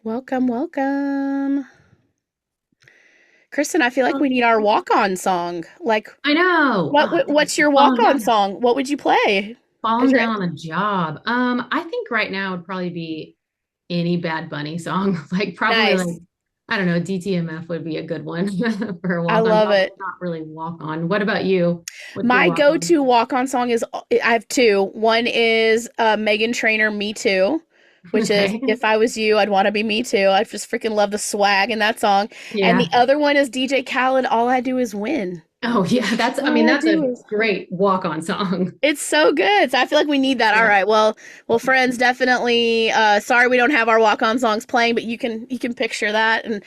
Welcome, welcome. Kristin, I feel like Well, we need our walk-on song. Like, I know. what's your Falling walk-on down, song? What would you play as falling your down on a job. I think right now would probably be any Bad Bunny song. Like probably like Nice. I don't know, DTMF would be a good one for a I walk on, love although it. it's not really walk on. What about you? What's your My walk on? go-to walk-on song is I have two. One is Megan Trainor, Me Too, which is Okay. If I Was You, I'd Want to Be Me Too. I just freaking love the swag in that song. And the Yeah. other one is DJ Khaled, All I Do Is Win. Oh yeah, I mean All I that's a do is great walk on song. It's so good. So I feel like we need that. All Yeah. right. Well, friends, definitely. Sorry we don't have our walk-on songs playing, but you can picture that and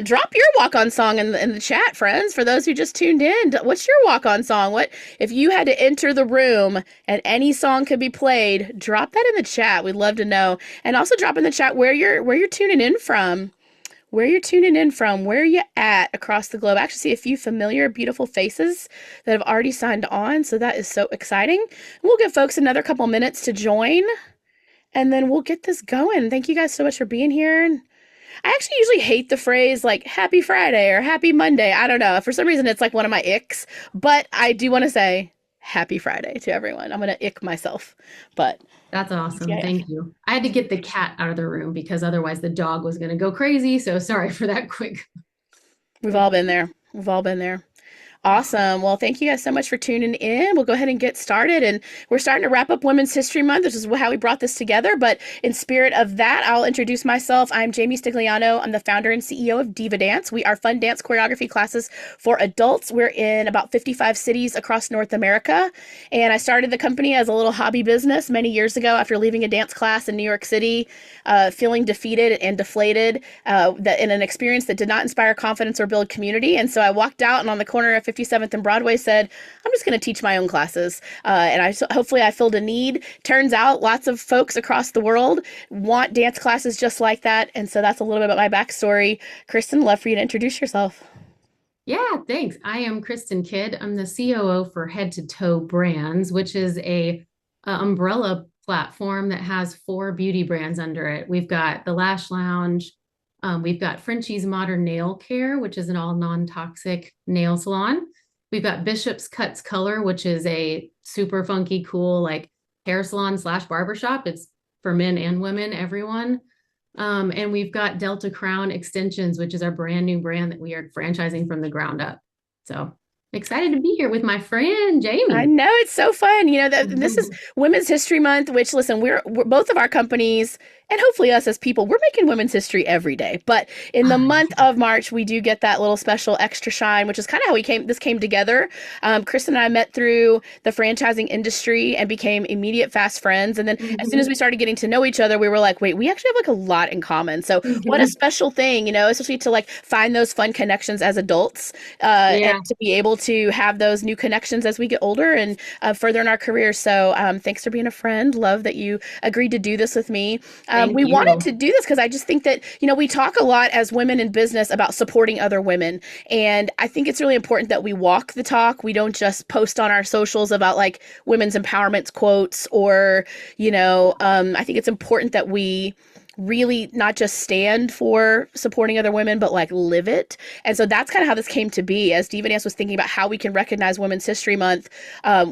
drop your walk-on song in the chat, friends. For those who just tuned in, what's your walk-on song? What if you had to enter the room and any song could be played? Drop that in the chat. We'd love to know, and also drop in the chat where you're tuning in from, where you at across the globe. I actually see a few familiar, beautiful faces that have already signed on. So that is so exciting. We'll give folks another couple minutes to join and then we'll get this going. Thank you guys so much for being here. And I actually usually hate the phrase like happy Friday or happy Monday. I don't know. For some reason, it's like one of my icks, but I do want to say happy Friday to everyone. I'm going to ick myself, but That's awesome. yeah, Thank you. I had to get the cat out of the room because otherwise the dog was going to go crazy. So sorry for that quick. we've all been there. We've all been there. Awesome. Well, thank you guys so much for tuning in. We'll go ahead and get started. And we're starting to wrap up Women's History Month, which is how we brought this together. But in spirit of that, I'll introduce myself. I'm Jami Stigliano. I'm the founder and CEO of DivaDance. We are fun dance choreography classes for adults. We're in about 55 cities across North America. And I started the company as a little hobby business many years ago after leaving a dance class in New York City, feeling defeated and deflated that in an experience that did not inspire confidence or build community. And so I walked out and on the corner of 57th and Broadway said, I'm just going to teach my own classes. Hopefully I filled a need. Turns out lots of folks across the world want dance classes just like that. And so that's a little bit about my backstory. Kristin, love for you to introduce yourself. Yeah, thanks. I am Kristin Kidd. I'm the COO for Head to Toe Brands, which is a umbrella platform that has four beauty brands under it. We've got the Lash Lounge, we've got Frenchie's Modern Nail Care, which is an all non-toxic nail salon. We've got Bishop's Cuts Color, which is a super funky, cool like hair salon slash barbershop. It's for men and women, everyone. And we've got Delta Crown Extensions, which is our brand new brand that we are franchising from the ground up. So excited to be here with my friend I Jami. know it's so fun. This is Women's History Month, which listen, we're both of our companies and hopefully us as people, we're making women's history every day. But in the month of March, we do get that little special extra shine, which is kind of how this came together. Chris and I met through the franchising industry and became immediate fast friends. And then as soon as we started getting to know each other, we were like, wait, we actually have like a lot in common. So what a special thing, especially to like find those fun connections as adults and Yeah, to be able to have those new connections as we get older and further in our careers. So thanks for being a friend. Love that you agreed to do this with me. thank We wanted you. to do this because I just think that, we talk a lot as women in business about supporting other women. And I think it's really important that we walk the talk. We don't just post on our socials about like women's empowerment quotes or, I think it's important that we really not just stand for supporting other women, but like live it. And so that's kind of how this came to be. As DivaDance was thinking about how we can recognize Women's History Month,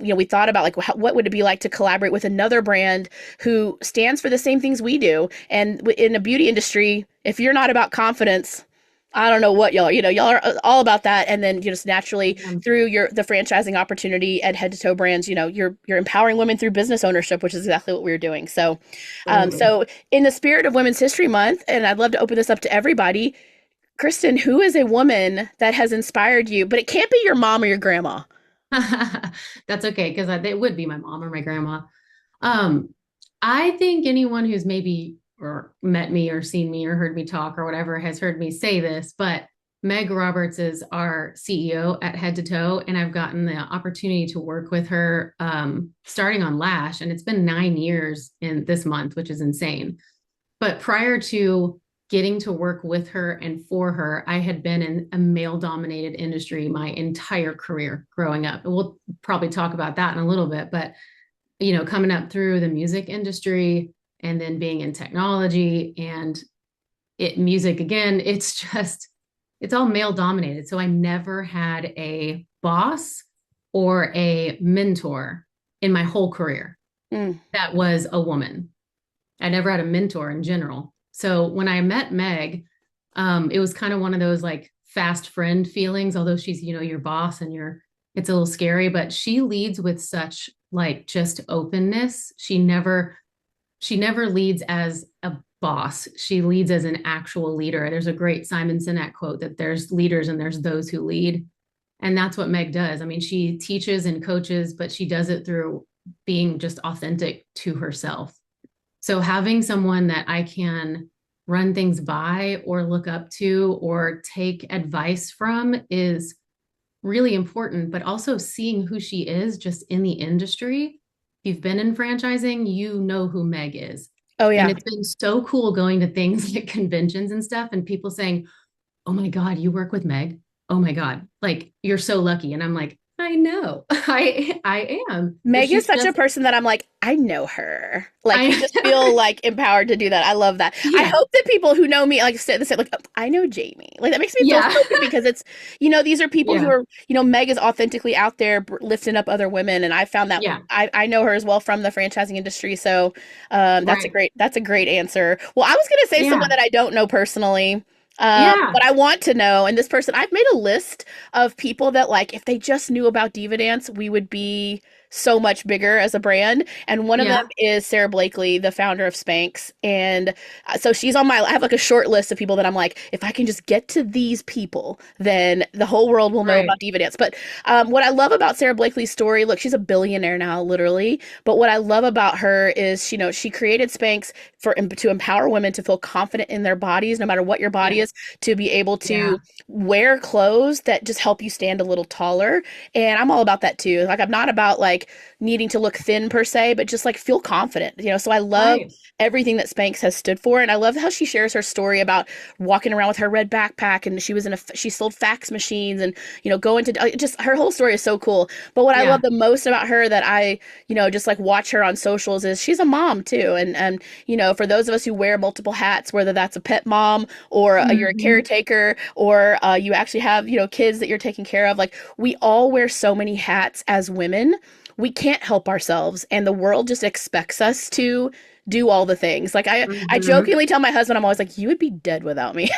we thought about like what would it be like to collaborate with another brand who stands for the same things we do. And in the beauty industry, if you're not about confidence, I don't know what y'all are all about that. And then just naturally Yeah, through the franchising opportunity at Head to Toe Brands, you're empowering women through business ownership, which is exactly what we're doing. So, totally. so in the spirit of Women's History Month, and I'd love to open this up to everybody, Kristin, who is a woman that has inspired you? But it can't be your mom or your grandma. That's okay because it would be my mom or my grandma. Um, I think anyone who's maybe or met me or seen me or heard me talk or whatever has heard me say this, but Meg Roberts is our CEO at Head to Toe, and I've gotten the opportunity to work with her starting on Lash, and it's been 9 years in this month, which is insane. But prior to getting to work with her and for her, I had been in a male dominated industry my entire career growing up. And we'll probably talk about that in a little bit, but coming up through the music industry and then being in technology and music again, it's all male dominated. So I never had a boss or a mentor in my whole career Mm. that was a woman. I never had a mentor in general. So when I met Meg, it was kind of one of those like fast friend feelings, although she's, your boss and it's a little scary, but she leads with such like just openness. She never leads as a boss. She leads as an actual leader. There's a great Simon Sinek quote that there's leaders and there's those who lead. And that's what Meg does. I mean, she teaches and coaches, but she does it through being just authentic to herself. So having someone that I can run things by or look up to or take advice from is really important, but also seeing who she is just in the industry. If you've been in franchising, you know who Meg is. Oh And yeah. it's been so cool going to things like conventions and stuff and people saying, "Oh my God, you work with Meg. Oh my God, like you're so lucky." And I'm like, I know, I am, but Meg is she's such a just, person that I'm like, I know her. Like, you I, just feel like empowered to do that. I love that. I yeah, hope that people who know me, like, say, like, I know Jamie. Like, that makes me feel yeah, so good because it's, these are people who yeah, are, Meg is authentically out there lifting up other women. And I found that yeah, I know her as well from the franchising industry. So, right, that's a great answer. Well, I was going to say someone yeah, that I don't know personally. yeah, But I want to know, and this person, I've made a list of people that, like, if they just knew about DivaDance, we would be so much bigger as a brand. And one of them yeah, is Sarah Blakely, the founder of Spanx. And so she's on I have like a short list of people that I'm like, if I can just get to these people, then the whole world will know right, about DivaDance. But what I love about Sarah Blakely's story, look, she's a billionaire now, literally. But what I love about her is, she created Spanx to empower women to feel confident in their bodies, no matter what your body yes, is, to be able yeah, to wear clothes that just help you stand a little taller. And I'm all about that too. Like, I'm not about like needing to look thin per se, but just like feel confident, So I love right, everything that Spanx has stood for. And I love how she shares her story about walking around with her red backpack and she sold fax machines and, going to just her whole story is so cool. But what I love yeah, the most about her that I, just like watch her on socials is she's a mom too. And, for those of us who wear multiple hats, whether that's a pet mom or you're a hmm, caretaker or you actually have, kids that you're taking care of, like we all wear so many hats as women. We can't help ourselves and the world just expects us to do all the things. Like I hmm, jokingly tell my husband, I'm always like, you would be dead without me.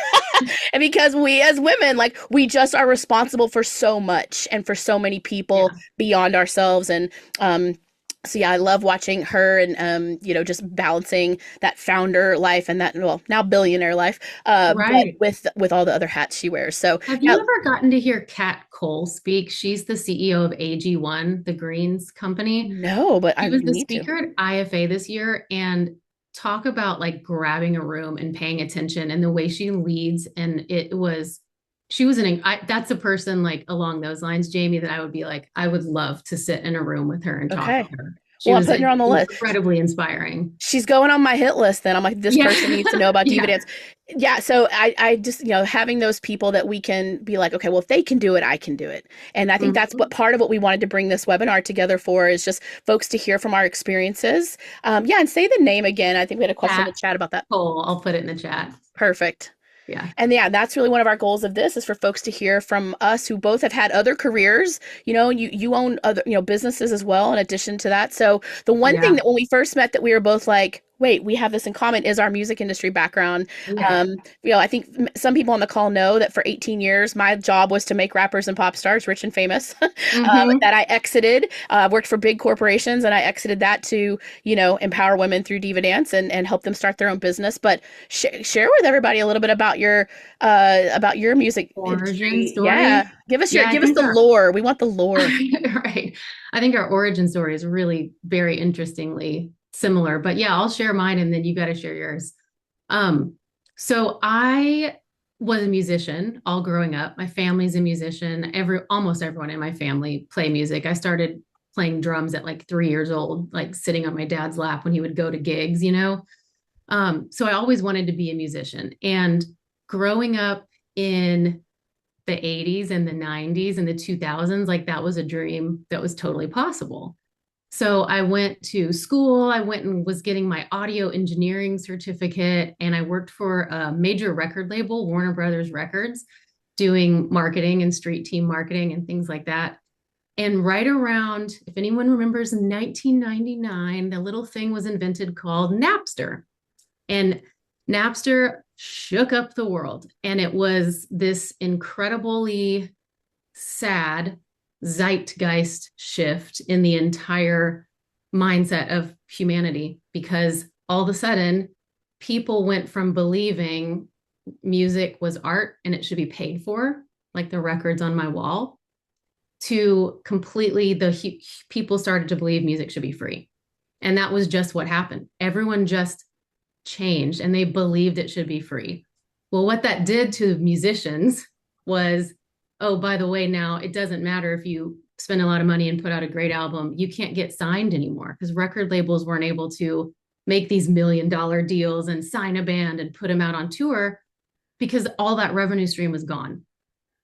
And because we as women, like we just are responsible for so much and for so many people yeah, beyond ourselves. And so yeah, I love watching her and just balancing that founder life and that, well, now billionaire life, but right. with all the other hats she wears. So Have you now, ever gotten to hear Kat Cole speak? She's the CEO of AG1, the Greens company. no, but I She was the need to. speaker at IFA this year and talk about like grabbing a room and paying attention and the way she leads. And she was that's a person like along those lines, Jamie, that I would be like, I would love to sit in a room with her and talk with Okay. her. She Well, I'm was putting her on the list. incredibly inspiring. She's going on my hit list then. I'm like, this Yeah. person needs to know about Diva Yeah. Dance. Yeah, so I just, having those people that we can be like, okay, well, if they can do it, I can do it. And I think that's what Mhm. part of what we wanted to bring this webinar together for is just folks to hear from our experiences. Yeah, and say the name again. I think we had a question in the Kat chat about that. Cole. I'll put it in the chat. Perfect. Yeah. And yeah, that's really one of our goals of this is for folks to hear from us who both have had other careers, you own other, businesses as well in addition to that. So the one thing Yeah. that when we first met that we were both like, wait, we have this in common is our music industry background. Yeah. I think some people on the call know that for 18 years, my job was to make rappers and pop stars rich and famous. Hmm. That I exited, worked for big corporations and I exited that to, empower women through Diva Dance and help them start their own business. But share with everybody a little bit about your music Origin industry. Yeah. story. Give Yeah, I us think the our lore. We want the lore. right. I think our origin story is really very interestingly similar. But yeah, I'll share mine and then you got to share yours. Um, so I was a musician all growing up. My family's a musician. Almost everyone in my family play music. I started playing drums at like 3 years old, like sitting on my dad's lap when he would go to gigs. So I always wanted to be a musician. And growing up in the 80s and the 90s and the 2000s, like that was a dream that was totally possible. So I went to school, I went and was getting my audio engineering certificate, and I worked for a major record label, Warner Brothers Records, doing marketing and street team marketing and things like that. And right around, if anyone remembers, in 1999, the little thing was invented called Napster. And Napster shook up the world. And it was this incredibly sad zeitgeist shift in the entire mindset of humanity because all of a sudden people went from believing music was art and it should be paid for, like the records on my wall, to completely people started to believe music should be free. And that was just what happened. Everyone just changed and they believed it should be free. Well, what that did to musicians was, oh, by the way, now it doesn't matter if you spend a lot of money and put out a great album, you can't get signed anymore because record labels weren't able to make these $1 million deals and sign a band and put them out on tour because all that revenue stream was gone.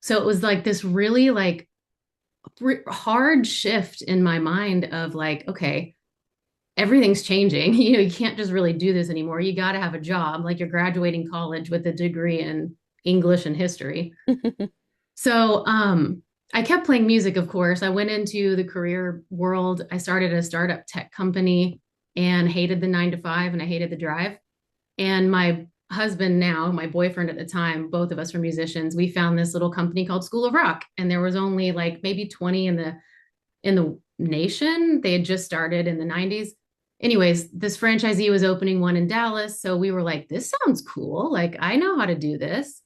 So it was like this really like hard shift in my mind of like, okay, everything's changing. You can't just really do this anymore. You got to have a job, like you're graduating college with a degree in English and history. So I kept playing music, of course. I went into the career world. I started a startup tech company and hated the 9 to 5 and I hated the drive. And my husband now, my boyfriend at the time, both of us were musicians. We found this little company called School of Rock, and there was only like maybe 20 in the nation. They had just started in the 90s. Anyways, this franchisee was opening one in Dallas, so we were like, this sounds cool. Like I know how to do this.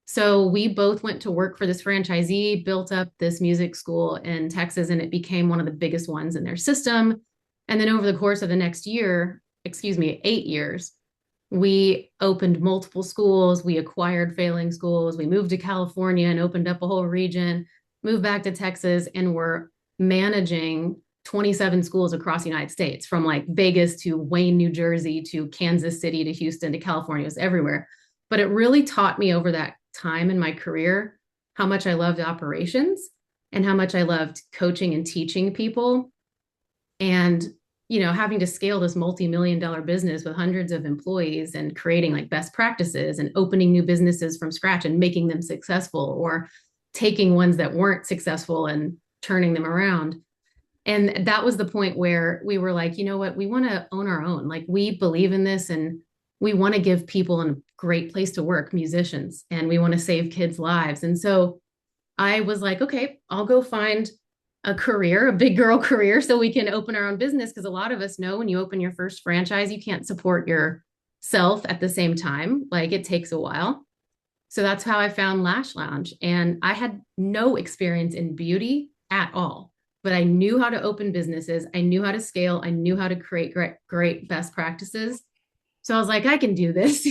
So we both went to work for this franchisee, built up this music school in Texas, and it became one of the biggest ones in their system. And then over the course of the next year, excuse me, 8 years, we opened multiple schools. We acquired failing schools. We moved to California and opened up a whole region, moved back to Texas, and we're managing 27 schools across the United States, from like Vegas to Wayne, New Jersey to Kansas City to Houston to California. It was everywhere. But it really taught me over that time in my career how much I loved operations and how much I loved coaching and teaching people. And having to scale this multi-million-dollar business with hundreds of employees and creating like best practices and opening new businesses from scratch and making them successful, or taking ones that weren't successful and turning them around. And that was the point where we were like, you know what, we want to own our own. Like we believe in this and we want to give people a great place to work, musicians, and we want to save kids' lives. And so I was like, okay, I'll go find a career, a big girl career, so we can open our own business. Because a lot of us know when you open your first franchise, you can't support yourself at the same time. Like it takes a while. So that's how I found Lash Lounge. And I had no experience in beauty at all, but I knew how to open businesses. I knew how to scale. I knew how to create great best practices. So I was like, I can do this,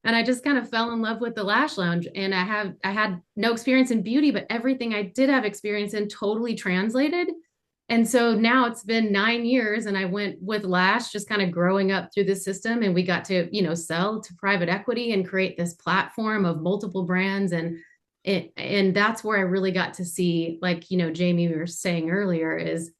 And I just kind of fell in love with the Lash Lounge. And I had no experience in beauty, but everything I did have experience in totally translated. And so now it's been 9 years and I went with Lash, just kind of growing up through the system. And we got to, sell to private equity and create this platform of multiple brands. And that's where I really got to see, like, Jami, we were saying earlier, is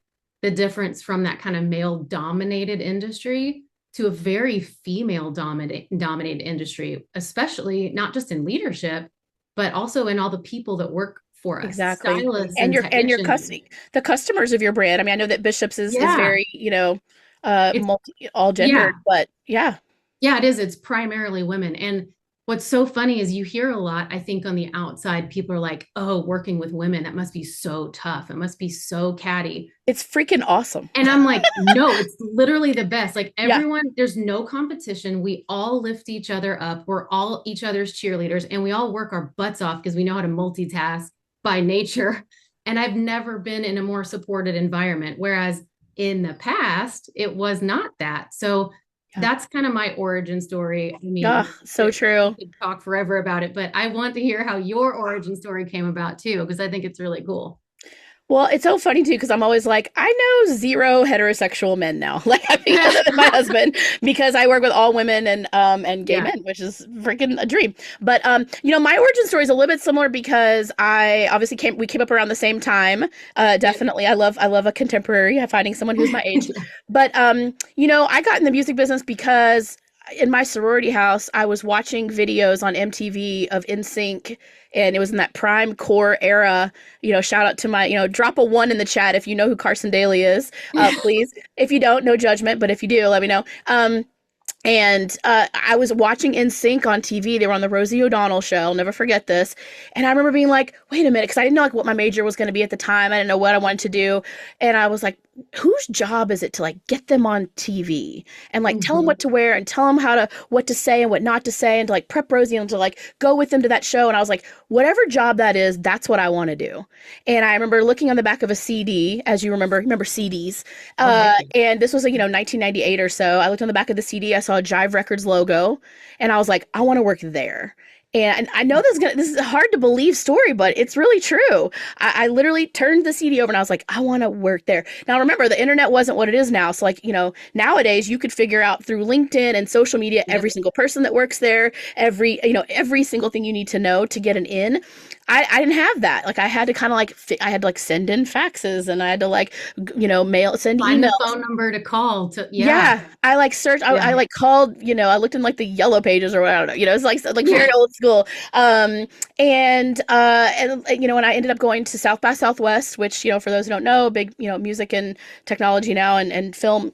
the difference from that kind of male dominated industry to a very female dominated industry, especially not just in leadership, but also in all the people that work for us, Exactly. stylists And and your technicians. the customers of your brand. I mean, I know that Bishop's is Yeah, very, it's multi all gendered, yeah, but yeah. yeah, it is. It's primarily women. And what's so funny is you hear a lot, I think on the outside, people are like, oh, working with women, that must be so tough. It must be so catty. It's freaking awesome. And I'm like, no, it's literally the best. Like Yeah. everyone, there's no competition. We all lift each other up. We're all each other's cheerleaders and we all work our butts off because we know how to multitask by nature. And I've never been in a more supported environment. Whereas in the past, it was not that. So Yeah. that's kind of my origin story. I mean, Ah, so we true. could talk forever about it, but I want to hear how your origin story came about too, because I think it's really cool. Well, it's so funny too because I'm always like, I know zero heterosexual men now, like I mean, other than my husband, because I work with all women and gay Yeah. men, which is freaking a dream. But my origin story is a little bit similar because I obviously we came up around the same time. Yep. Definitely, I love a contemporary, finding someone who's my age. But I got in the music business because in my sorority house, I was watching videos on MTV of NSYNC, and it was in that prime core era. Shout out to my, drop a one in the chat if you know who Carson Daly is, please. If you don't, no judgment, but if you do, let me know. And I was watching NSYNC on TV. They were on the Rosie O'Donnell show. I'll never forget this. And I remember being like, wait a minute, because I didn't know like what my major was going to be at the time. I didn't know what I wanted to do. And I was like, whose job is it to like get them on TV and like tell them Hmm. what to wear and tell them what to say and what not to say and to like prep Rosie and to like go with them to that show. And I was like, whatever job that is, that's what I want to do. And I remember looking on the back of a CD, as you remember CDs. Oh, heck yeah. And this was like, 1998 or so. I looked on the back of the CD, I saw a Jive Records logo, and I was like, I want to work there. And I know this is a hard to believe story, but it's really true. I literally turned the CD over and I was like, I want to work there. Now remember, the internet wasn't what it is now. So like, nowadays you could figure out through LinkedIn and social media every Yep. single person that works there, every single thing you need to know to get an in. I didn't have that. Like I had to kind of like I had to like send in faxes and I had to like mail send Find the emails. phone number to call to, yeah. Yeah, I like searched. I Yeah. like called. I looked in like the yellow pages or what, I don't know. It's like very Yeah. old school. And I ended up going to South by Southwest, which for those who don't know, big music and technology now and film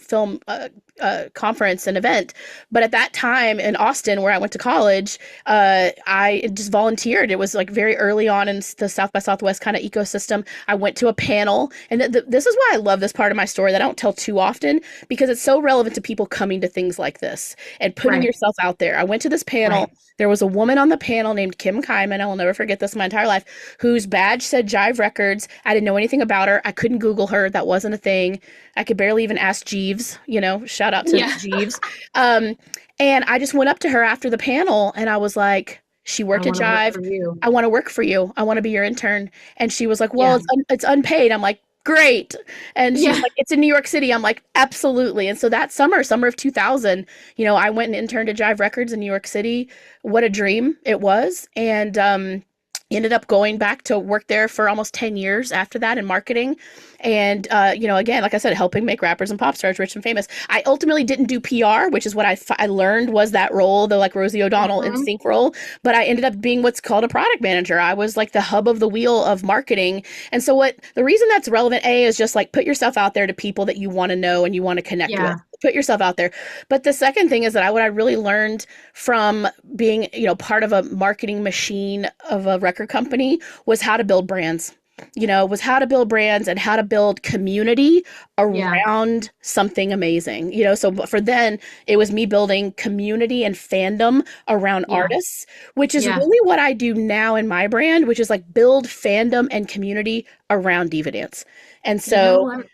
conference and event. But at that time in Austin, where I went to college, I just volunteered. It was like very early on in the South by Southwest kind of ecosystem. I went to a panel, and this is why I love this part of my story that I don't tell too often because it's so relevant to people coming to things like this and putting Right. yourself out there. I went to this panel. Right. There was a woman on the panel named Kim Kyman. I will never forget this my entire life, whose badge said Jive Records. I didn't know anything about her. I couldn't Google her. That wasn't a thing. I could barely even ask Jeeves, shout out to Yeah. Jeeves. Um, and I just went up to her after the panel and I was like, she I worked at want to work Jive. for you. I want to work for you. I want to be your intern. And she was like, well, Yeah. it's unpaid. I'm like, great. And she was Yeah. like, it's in New York City. I'm like, absolutely. And so that summer of 2000, I went and interned at Jive Records in New York City. What a dream it was. And ended up going back to work there for almost 10 years after that in marketing. And, again, like I said, helping make rappers and pop stars rich and famous. I ultimately didn't do PR, which is what I learned was that role, the like Rosie O'Donnell in Hmm. sync role. But I ended up being what's called a product manager. I was like the hub of the wheel of marketing. And so the reason that's relevant, A, is just like put yourself out there to people that you want to know and you want to connect with. Yeah. Put yourself out there. But the second thing is that what I really learned from being, part of a marketing machine of a record company was how to build brands. Was how to build brands and how to build community Yeah. around something amazing. So for then it was me building community and fandom around Yeah. artists, which is Yeah. really what I do now in my brand, which is like build fandom and community around DivaDance. And You know so what?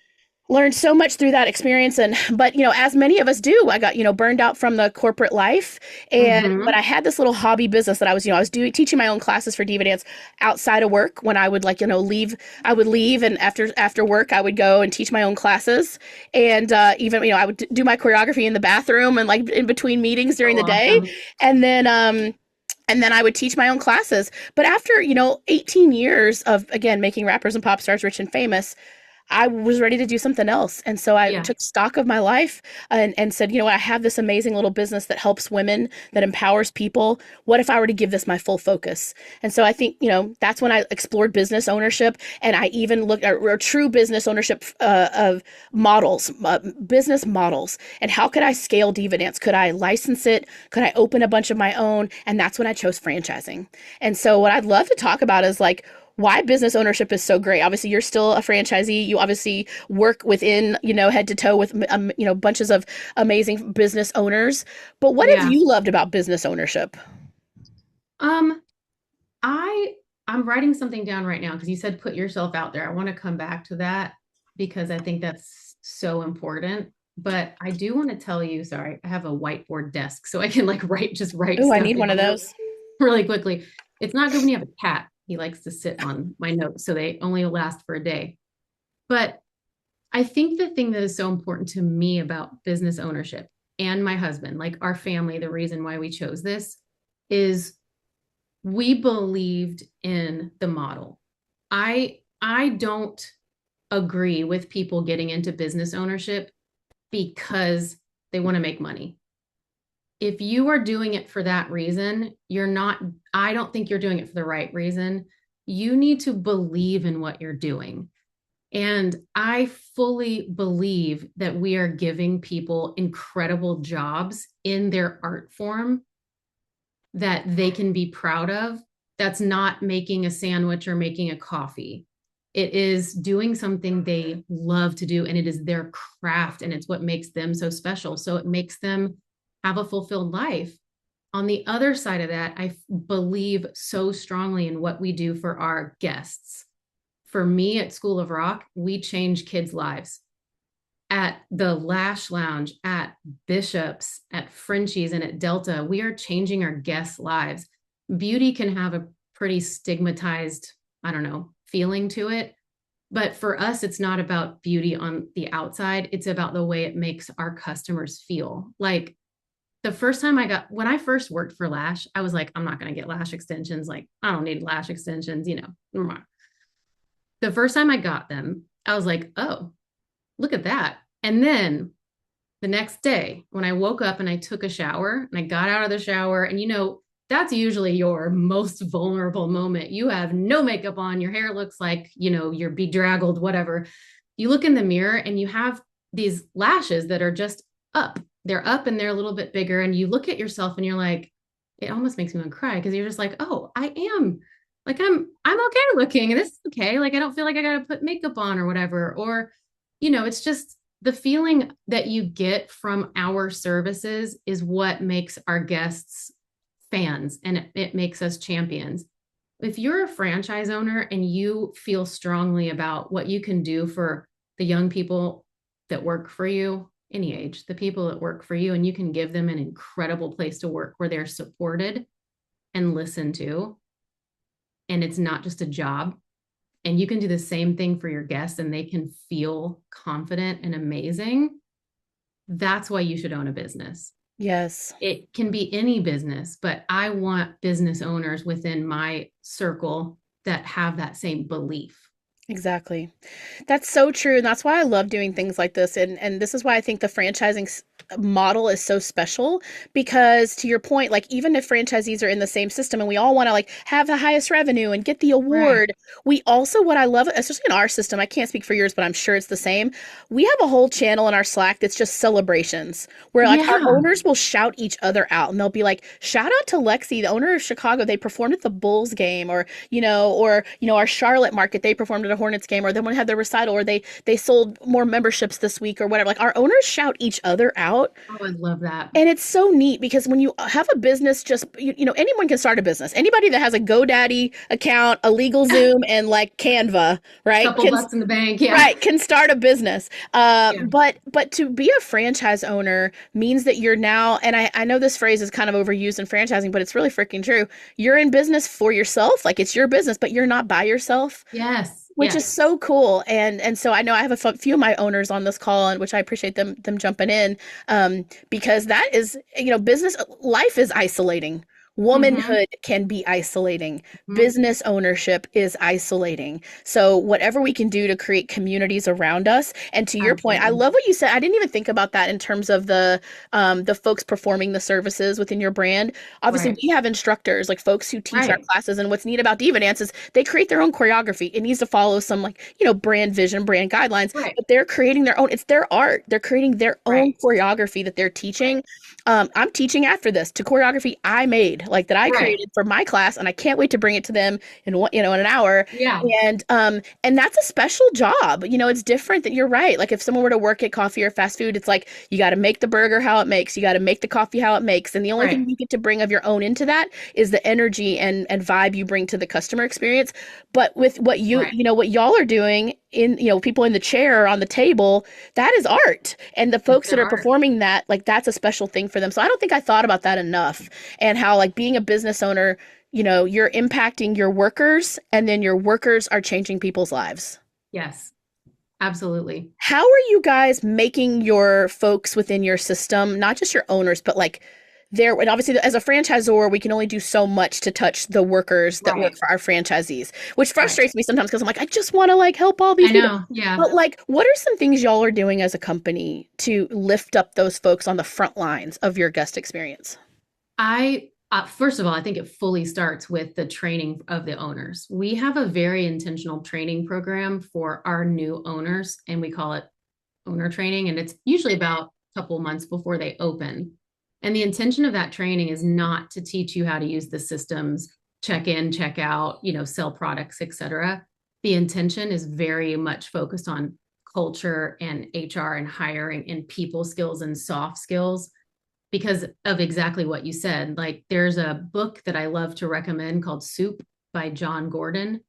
learned so much through that experience. And but as many of us do, I got burned out from the corporate life. And but Hmm. I had this little hobby business that I was doing, teaching my own classes for DivaDance outside of work. When I would leave, I would leave, and after work I would go and teach my own classes. And even I would do my choreography in the bathroom and like in between meetings So during the day. awesome. And then I would teach my own classes. But after 18 years of again making rappers and pop stars rich and famous, I was ready to do something else. And so I Yeah. took stock of my life and said, what, I have this amazing little business that helps women, that empowers people. What if I were to give this my full focus? And so I think, that's when I explored business ownership. And I even looked at true business ownership of models, business models. And how could I scale DivaDance? Could I license it? Could I open a bunch of my own? And that's when I chose franchising. And so what I'd love to talk about is like, why business ownership is so great. Obviously, you're still a franchisee. You obviously work within, head to toe with, bunches of amazing business owners. But what have Yeah. you loved about business ownership? Um, I I'm writing something down right now because you said put yourself out there. I want to come back to that because I think that's so important. But I do want to tell you, sorry, I have a whiteboard desk so I can like write Oh, I stuff need one of down those. really quickly. It's not good when you have a cat. He likes to sit on my notes, so they only last for a day. But I think the thing that is so important to me about business ownership and my husband, like our family, the reason why we chose this is we believed in the model. I don't agree with people getting into business ownership because they want to make money. If you are doing it for that reason, you're not, I don't think you're doing it for the right reason. You need to believe in what you're doing. And I fully believe that we are giving people incredible jobs in their art form that they can be proud of. That's not making a sandwich or making a coffee. It is doing something they love to do, and it is their craft, and it's what makes them so special. So it makes them have a fulfilled life. On the other side of that, I believe so strongly in what we do for our guests. For me at School of Rock, we change kids' lives. At the Lash Lounge, at Bishop's, at Frenchie's, and at Delta, we are changing our guests' lives. Beauty can have a pretty stigmatized, I don't know, feeling to it. But for us, it's not about beauty on the outside. It's about the way it makes our customers feel. Like the first time when I first worked for Lash, I was like, I'm not going to get lash extensions. Like, I don't need lash extensions, you know. The first time I got them, I was like, oh, look at that. And then the next day, when I woke up and I took a shower and I got out of the shower, and that's usually your most vulnerable moment. You have no makeup on, your hair looks like, you're bedraggled, whatever. You look in the mirror and you have these lashes that are just up. They're up and they're a little bit bigger. And you look at yourself and you're like, it almost makes me want to cry because you're just like, oh, I am like, I'm okay looking and this is okay. Like, I don't feel like I got to put makeup on or whatever. Or, it's just the feeling that you get from our services is what makes our guests fans, and it makes us champions. If you're a franchise owner and you feel strongly about what you can do for the young people that work for you, any age, the people that work for you, and you can give them an incredible place to work where they're supported and listened to, and it's not just a job, and you can do the same thing for your guests and they can feel confident and amazing, that's why you should own a business. Yes. It can be any business, but I want business owners within my circle that have that same belief. Exactly. That's so true. And that's why I love doing things like this. And this is why I think the franchising model is so special, because to your point, like even if franchisees are in the same system and we all want to like have the highest revenue and get the Right. award, we also, what I love, especially in our system, I can't speak for yours, but I'm sure it's the same. We have a whole channel in our Slack that's just celebrations where like our Yeah. owners will shout each other out, and they'll be like, shout out to Lexi, the owner of Chicago. They performed at the Bulls game, or our Charlotte market, they performed at a Hornets game, or then when they had their recital, or they sold more memberships this week or whatever. Like our owners shout each other out. Oh, I love that. And it's so neat because when you have a business, just, anyone can start a business. Anybody that has a GoDaddy account, a LegalZoom, and like Canva, right, Couple can bucks in the bank. Yeah. right, can start a business. Yeah. But to be a franchise owner means that you're now, and I know this phrase is kind of overused in franchising, but it's really freaking true. You're in business for yourself, like it's your business, but you're not by yourself, Yes. which is Yes. so cool. And so I know I have a few of my owners on this call, and which I appreciate them jumping in, because that is, business life is isolating. Mm-hmm. Womanhood can be isolating. Mm-hmm. Business ownership is isolating. So whatever we can do to create communities around us. And to your point, I Absolutely. love what you said. I didn't even think about that in terms of the folks performing the services within your brand. Obviously, Right. we have instructors, like folks who teach our Right. classes. And what's neat about DivaDance is they create their own choreography. It needs to follow some like, brand vision, brand guidelines, Right. but they're creating their own. It's their art. They're creating their own Right. choreography that they're Right. teaching. I'm teaching after this to choreography I made, like that I Right. created for my class, and I can't wait to bring it to them in an hour. Yeah. And that's a special job. It's different. That you're right. Like if someone were to work at coffee or fast food, it's like you got to make the burger how it makes, you got to make the coffee how it makes, and the only thing Right. you get to bring of your own into that is the energy and vibe you bring to the customer experience. But with what Right. what y'all are doing, in people in the chair or on the table, that is art, and the It's folks that their are art. performing that, like that's a special thing for them. So I don't think I thought about that enough, and how like being a business owner, you're impacting your workers, and then your workers are changing people's lives. Yes. Absolutely. How are you guys making your folks within your system, not just your owners, but like there, and obviously as a franchisor, we can only do so much to touch the workers that work Right. for our franchisees, which Right. frustrates me sometimes because I'm like, I just want to like help all these I people. know. Yeah. But like, what are some things y'all are doing as a company to lift up those folks on the front lines of your guest experience? First of all, I think it fully starts with the training of the owners. We have a very intentional training program for our new owners, and we call it owner training. And it's usually about a couple months before they open. And the intention of that training is not to teach you how to use the systems, check in, check out, sell products, etc. The intention is very much focused on culture and HR and hiring and people skills and soft skills because of exactly what you said. Like there's a book that I love to recommend called Soup by John Gordon.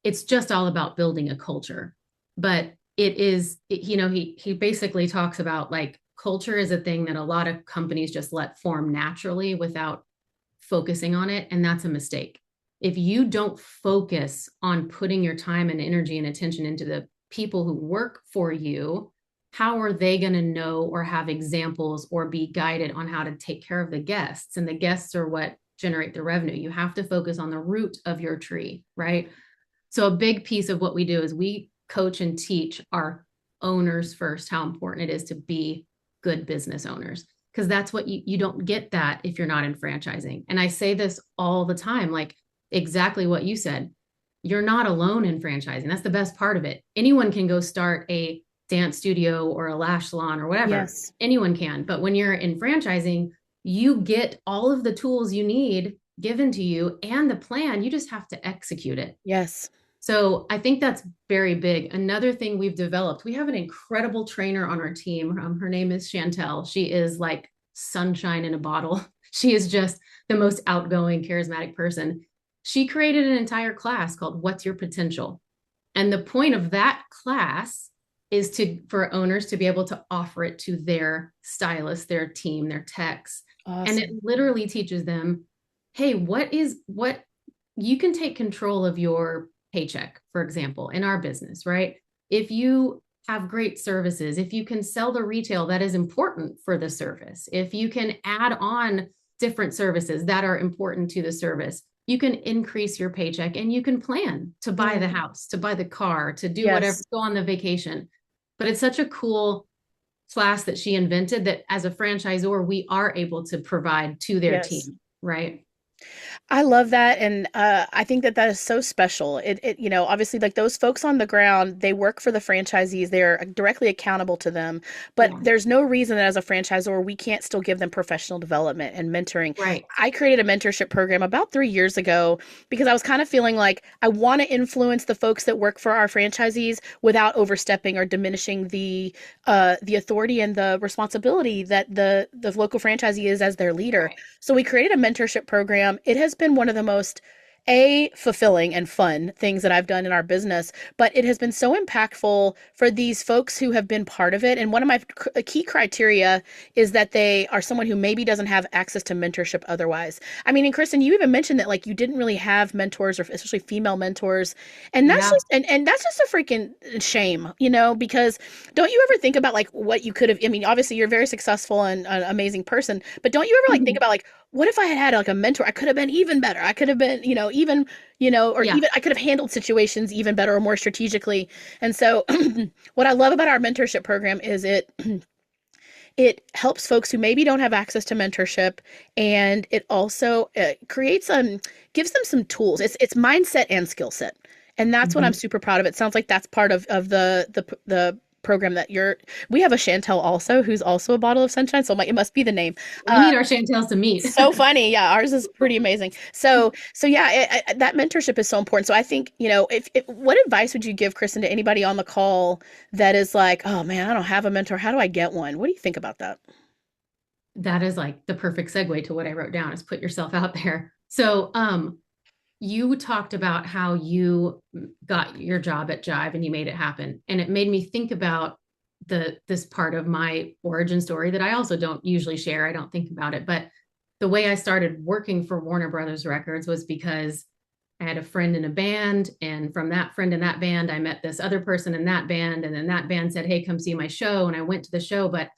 It's just all about building a culture. But he basically talks about like culture is a thing that a lot of companies just let form naturally without focusing on it. And that's a mistake. If you don't focus on putting your time and energy and attention into the people who work for you, how are they going to know or have examples or be guided on how to take care of the guests? And the guests are what generate the revenue. You have to focus on the root of your tree, right? So a big piece of what we do is we coach and teach our owners first how important it is to be good business owners because that's what you don't get that if you're not in franchising. And I say this all the time, like exactly what you said. You're not alone in franchising. That's the best part of it. Anyone can go start a dance studio or a lash salon or whatever. Yes. Anyone can. But when you're in franchising, you get all of the tools you need given to you and the plan. You just have to execute it. Yes. So I think that's very big. Another thing we've developed, we have an incredible trainer on our team. Her name is Chantel. She is like sunshine in a bottle. She is just the most outgoing, charismatic person. She created an entire class called What's Your Potential? And the point of that class is for owners to be able to offer it to their stylists, their team, their techs. And it Awesome. literally teaches them, hey, what you can take control of your paycheck, for example, in our business, right? If you have great services, if you can sell the retail that is important for the service, if you can add on different services that are important to the service, you can increase your paycheck and you can plan to buy the house, to buy the car, to do whatever, Yes. go on the vacation. But it's such a cool class that she invented that as a franchisor, we are able to provide to their Yes. team, right? I love that, and I think that that is so special. Obviously, like those folks on the ground, they work for the franchisees. They're directly accountable to them. But Yeah. there's no reason that as a franchisor, we can't still give them professional development and mentoring. Right. I created a mentorship program about 3 years ago because I was kind of feeling like I want to influence the folks that work for our franchisees without overstepping or diminishing the authority and the responsibility that the local franchisee is as their leader. Right. So we created a mentorship program. It has been one of the most fulfilling and fun things that I've done in our business, but it has been so impactful for these folks who have been part of it. And one of my key criteria is that they are someone who maybe doesn't have access to mentorship otherwise. I mean, and Kristen, you even mentioned that like you didn't really have mentors or especially female mentors. And that's Yeah. just and that's just a freaking shame, because don't you ever think about like what you could have, I mean, obviously you're a very successful and an amazing person, but don't you ever like think about like what if I had like a mentor? I could have been even better. I could have been, or Yeah. even I could have handled situations even better or more strategically. And so, what I love about our mentorship program is it helps folks who maybe don't have access to mentorship, and it also creates gives them some tools. It's mindset and skill set, and that's what I'm Mhm. super proud of. It sounds like that's part of the program that we have a Chantel also who's also a bottle of sunshine, so it must be the name. We need our Chantels to meet. So funny. Yeah, ours is pretty amazing. So yeah, that mentorship is so important. So I think, if what advice would you give, Kristen, to anybody on the call that is like, oh man, I don't have a mentor. How do I get one? What do you think about that? That is like the perfect segue to what I wrote down is put yourself out there. So, you talked about how you got your job at Jive and you made it happen. And it made me think about this part of my origin story that I also don't usually share. I don't think about it, but the way I started working for Warner Brothers Records was because I had a friend in a band, and from that friend in that band, I met this other person in that band, and then that band said, "Hey, come see my show," and I went to the show, but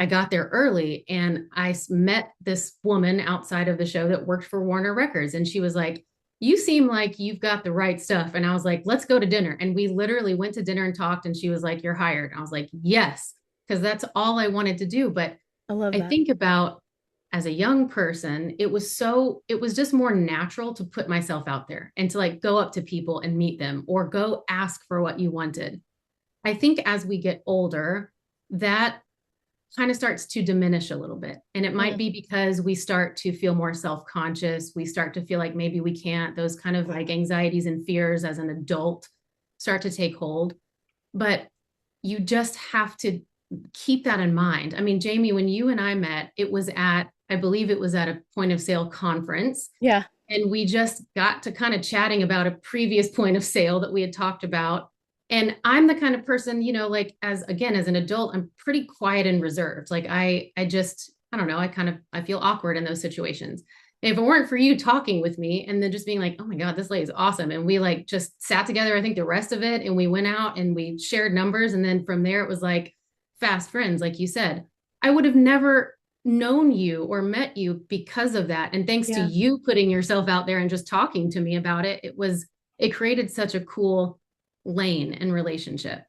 I got there early and I met this woman outside of the show that worked for Warner Records. And she was like, "You seem like you've got the right stuff." And I was like, "Let's go to dinner." And we literally went to dinner and talked. And she was like, "You're hired." And I was like, "Yes," because that's all I wanted to do. But I love I that. think about as a young person, it was just more natural to put myself out there and to like go up to people and meet them or go ask for what you wanted. I think as we get older, that kind of starts to diminish a little bit. And it might Mm, be because we start to feel more self conscious. We start to feel like maybe we can't, those kind of like anxieties and fears as an adult start to take hold. But you just have to keep that in mind. I mean, Jami, when you and I met, it was at, I believe it was at a point of sale conference. yeah. And we just got to kind of chatting about a previous point of sale that we had talked about. And I'm the kind of person, you know, like as again, as an adult, I'm pretty quiet and reserved. Like I just, I don't know, I feel awkward in those situations. And if it weren't for you talking with me and then just being like, "Oh my God, this lady is awesome." And we like just sat together, I think the rest of it, and we went out and we shared numbers. And then from there, it was like fast friends, like you said. I would have never known you or met you because of that. And thanks to Yeah. you putting yourself out there and just talking to me about it, it created such a cool lane and relationship.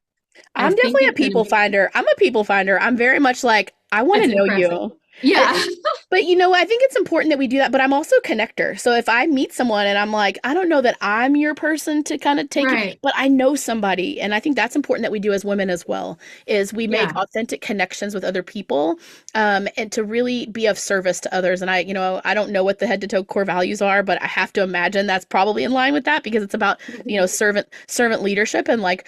I I'm think definitely a it's an people finder. I'm a people finder. I'm very much like, I want That's to know impressive. you. Yeah. But I think it's important that we do that. But I'm also a connector. So if I meet someone and I'm like, I don't know that I'm your person to kind of take you, Right. but I know somebody. And I think that's important that we do as women as well, is we make Yeah. authentic connections with other people, and to really be of service to others. And I don't know what the head to toe core values are, but I have to imagine that's probably in line with that because it's about, servant leadership and like,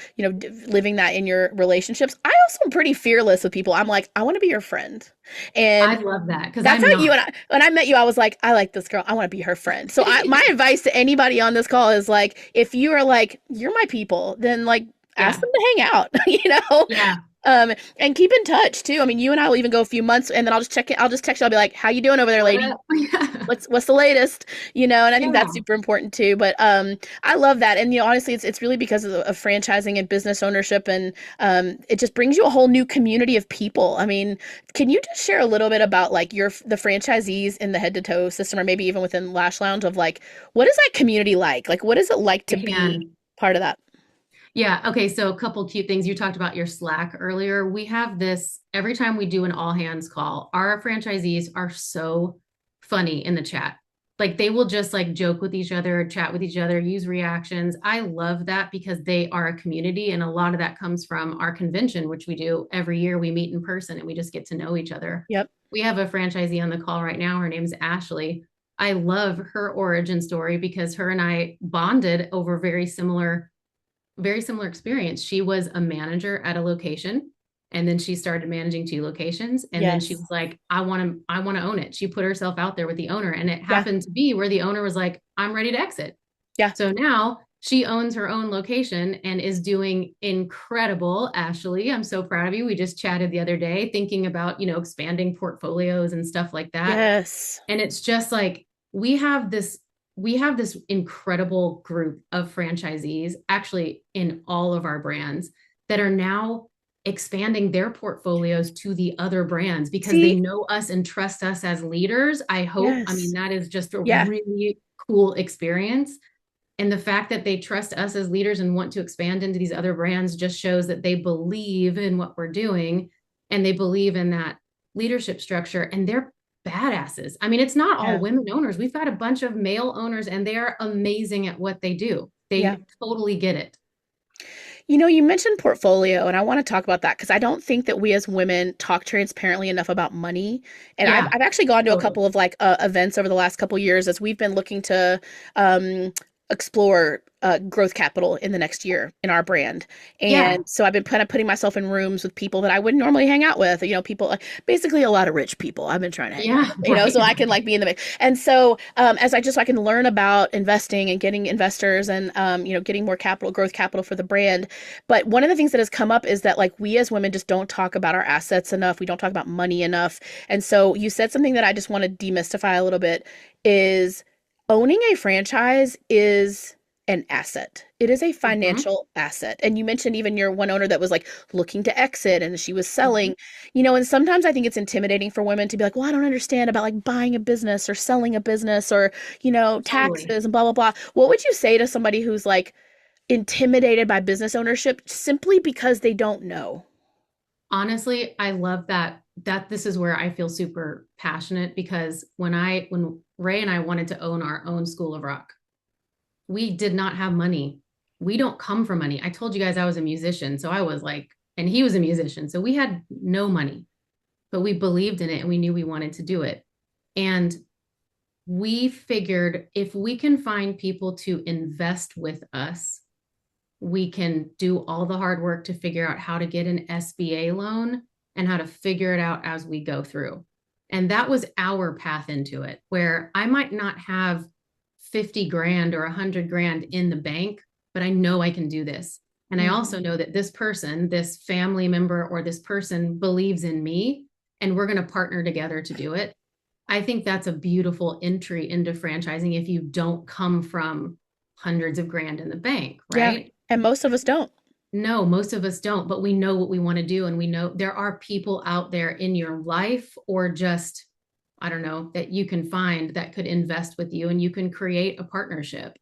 living that in your relationships. I also am pretty fearless with people. I'm like, I want to be your friend. I And love that because that's I'm how you not. and I, when I met you, I was like, I like this girl. I want to be her friend. So my advice to anybody on this call is like, if you are like, you're my people, then like ask Yeah. them to hang out, Yeah. and keep in touch too. I mean, you and I will even go a few months and then I'll just check it. I'll just text you. I'll be like, how you doing over there, What lady? up? Yeah. What's the latest, and I think that's Yeah. super important too. But I love that. And honestly, it's really because of franchising and business ownership, and it just brings you a whole new community of people. I mean, can you just share a little bit about like the franchisees in the head to toe system, or maybe even within Lash Lounge, of like, what is that community like what is it like I to be can. part of that? Yeah. Okay. So a couple cute things. You talked about your Slack earlier. We have this every time we do an all hands call. Our franchisees are so funny in the chat. Like they will just like joke with each other, chat with each other, use reactions. I love that because they are a community. And a lot of that comes from our convention, which we do every year. We meet in person and we just get to know each other. Yep. We have a franchisee on the call right now. Her name's Ashley. I love her origin story because her and I bonded over very similar experience. She was a manager at a location and then she started managing two locations and then she Yes. was like, I want to own it. She put herself out there with the owner and it Yeah. happened to be where the owner was like, "I'm ready to exit." Yeah. So now she owns her own location and is doing incredible. Ashley, I'm so proud of you. We just chatted the other day thinking about, expanding portfolios and stuff like that. Yes. And it's just like we have this we have this incredible group of franchisees actually in all of our brands that are now expanding their portfolios to the other brands because they See. know us and trust us as leaders. I hope. I mean, Yes. that is just a Yeah. really cool experience. And the fact that they trust us as leaders and want to expand into these other brands just shows that they believe in what we're doing and they believe in that leadership structure and they're badasses. I mean, it's not all Yeah. women owners. We've got a bunch of male owners and they are amazing at what they do. Yeah. They totally get it. You mentioned portfolio, and I want to talk about that because I don't think that we as women talk transparently enough about money. And I've, Yeah, I've actually gone to a totally. couple of like events over the last couple of years as we've been looking to um, explore growth capital in the next year in our brand. Yeah, And so I've been kind of putting myself in rooms with people that I wouldn't normally hang out with, people like basically a lot of rich people I've been trying to hang out yeah, with, so right. I can like be in the mix. And so so I can learn about investing and getting investors and, getting more capital, growth capital for the brand. But one of the things that has come up is that like we as women just don't talk about our assets enough. We don't talk about money enough. And so you said something that I just want to demystify a little bit is owning a franchise is an asset. It is a Hmm. financial asset. And you mentioned even your one owner that was like looking to exit and she was Hmm. selling, and sometimes I think it's intimidating for women to be like, well, I don't understand about like buying a business or selling a business or, Totally. taxes and blah, blah, blah. What would you say to somebody who's like intimidated by business ownership simply because they don't know? Honestly, I love that this is where I feel super passionate because when Ray and I wanted to own our own School of Rock, we did not have money. We don't come from money. I told you guys I was a musician, so I was like, and he was a musician, so we had no money, but we believed in it and we knew we wanted to do it. And we figured if we can find people to invest with us, we can do all the hard work to figure out how to get an SBA loan and how to figure it out as we go through. And that was our path into it, where I might not have 50 grand or 100 grand in the bank, but I know I can do this. And I Mhm. also know that this person, this family member, or this person believes in me, and we're going to partner together to do it. I think that's a beautiful entry into franchising if you don't come from hundreds of grand in the bank, Yeah. right? And most of us don't. No, most of us don't, but we know what we want to do. And we know there are people out there in your life or just, I don't know, that you can find that could invest with you and you can create a partnership.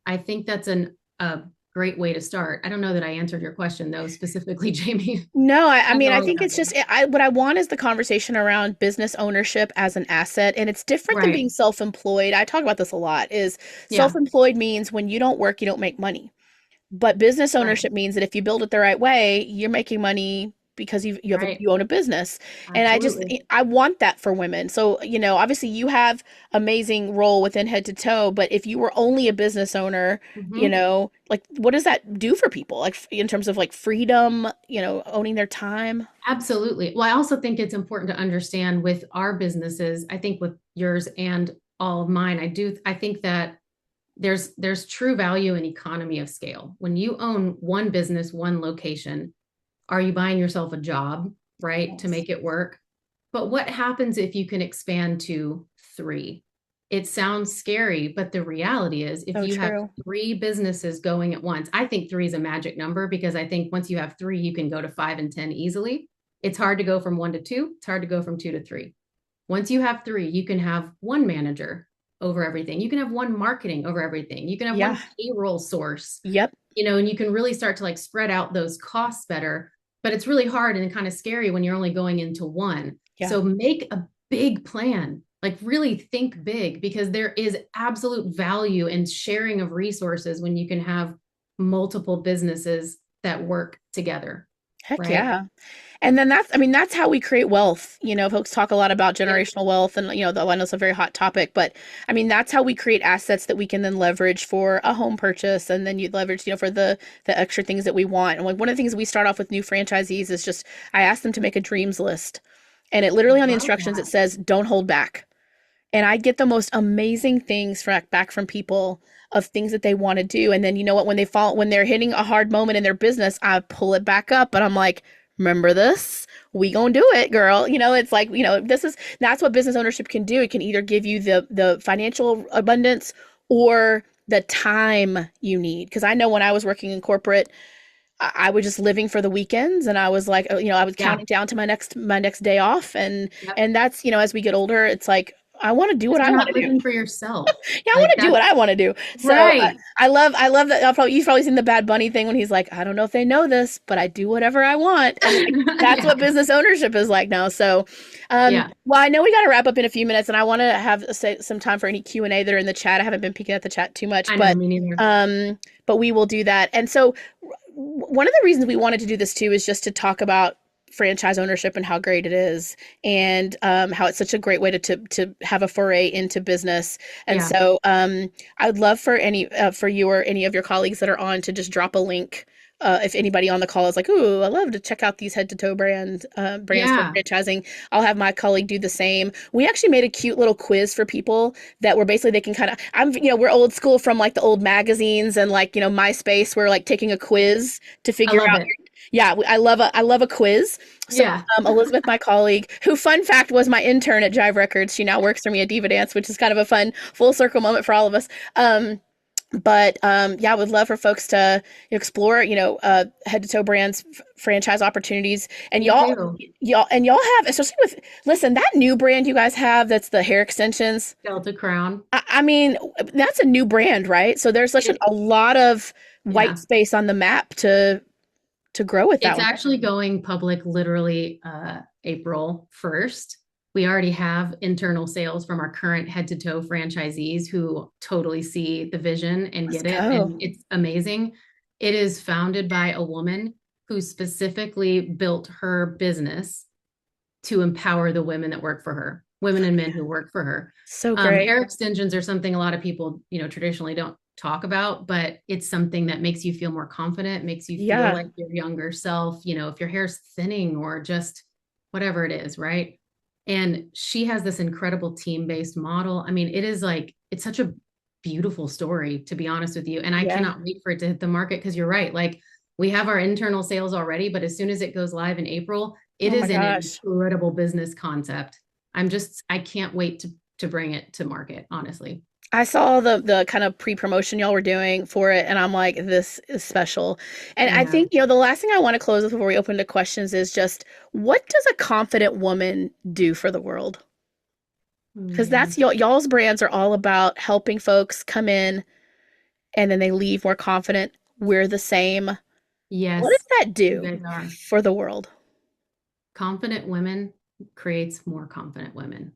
I think that's a great way to start. I don't know that I answered your question though, specifically, Jamie. No, I That's mean, I always think out it's there. just what I want is the conversation around business ownership as an asset, and it's different than being Right. self-employed. I talk about this a lot. Is Yeah. self-employed means when you don't work, you don't make money. But business Right. ownership means that if you build it the right way, you're making money because Right. you own a business. And Absolutely. I want that for women. So, obviously you have amazing role within head to toe, but if you were only a business owner, Hmm. like what does that do for people? Like in terms of like freedom, owning their time? Absolutely. Well, I also think it's important to understand with our businesses, I think with yours and all of mine, I think that there's true value in economy of scale. When you own one business, one location, are you buying yourself a job, right, to Yes. make it work? But what happens if you can expand to three? It sounds scary, but the reality is if So you have true. three businesses going at once, I think three is a magic number because I think once you have three, you can go to 5 and 10 easily. It's hard to go from one to two, it's hard to go from two to three. Once you have three, you can have one manager over everything. You can have one marketing over everything. You can have Yeah. one payroll source, Yep. and you can really start to like spread out those costs better. But it's really hard and kind of scary when you're only going into one. Yeah. So make a big plan, like really think big because there is absolute value in sharing of resources when you can have multiple businesses that work together, Heck right? yeah. And then that's how we create wealth. Folks talk a lot about Yep. generational wealth and, I know it's a very hot topic, but I mean, that's how we create assets that we can then leverage for a home purchase. And then you leverage, for the extra things that we want. And like one of the things we start off with new franchisees is just, I ask them to make a dreams list. And it I literally on the love instructions, it that. says, don't hold back. And I get the most amazing things back from people of things that they want to do. And then you know what? When they're hitting a hard moment in their business, I pull it back up, and I'm like, remember this? We gonna do it, girl. It's like that's what business ownership can do. It can either give you the financial abundance or the time you need. Because I know when I was working in corporate, I was just living for the weekends, and I was like, I was Yeah. counting down to my next day off, and Yep. and that's as we get older, it's like I want to do what Because I you're want not to do. living for yourself. Yeah, I want Like to do what that's I want to do. So right. I love that. You've probably seen the Bad Bunny thing when he's like, I don't know if they know this, but I do whatever I want, and like that's what Yeah. business ownership is like now. So, Yeah. well, I know we got to wrap up in a few minutes, and I want to have some time for any Q&A that are in the chat. I haven't been peeking at the chat too much, I know, me neither. but we will do that. And so, one of the reasons we wanted to do this too is just to talk about franchise ownership and how great it is, and how it's such a great way to have a foray into business. And Yeah. so I'd love for you or any of your colleagues that are on to just drop a link. If anybody on the call is like, "Ooh, I love to check out these head to toe brands for Yeah. franchising," I'll have my colleague do the same. We actually made a cute little quiz for people that were basically they can kind of we're old school from like the old magazines and like MySpace. We're like taking a quiz to I figure love out it. Yeah, I love a quiz. So Yeah. Elizabeth, my colleague, who fun fact was my intern at Jive Records, she now works for me at DivaDance, which is kind of a fun full circle moment for all of us. But yeah, I would love for folks to explore, head to toe brands, franchise opportunities, and Me too. y'all have, especially with, listen, that new brand you guys have that's the hair extensions. Delta Crown. I mean, that's a new brand, right? So there's such It, a lot of white yeah. space on the map to grow with that It's one. actually going public literally April 1st. We already have internal sales from our current head to toe franchisees who totally see the vision and Let's get it. go. And it's amazing. It is founded by a woman who specifically built her business to empower the women that work for her, women and men who work for her. So great. Hair extensions are something a lot of people, traditionally don't talk about, but it's something that makes you feel more confident, makes you feel Yeah. like your younger self, if your hair's thinning or just whatever it is, right? And she has this incredible team-based model. I mean, it's such a beautiful story, to be honest with you. And I Yeah. cannot wait for it to hit the market because you're right. Like we have our internal sales already, but as soon as it goes live in April, it Oh my is an gosh. incredible business concept. I can't wait to bring it to market, honestly. I saw the kind of pre-promotion y'all were doing for it, and I'm like, this is special. And I Yeah. think, the last thing I want to close with before we open to questions is just, what does a confident woman do for the world? Oh, Because that's man. y'all's brands are all about helping folks come in and then they leave more confident. We're the same. What Yes, does that you do guys are. for the world? Confident women creates more confident women.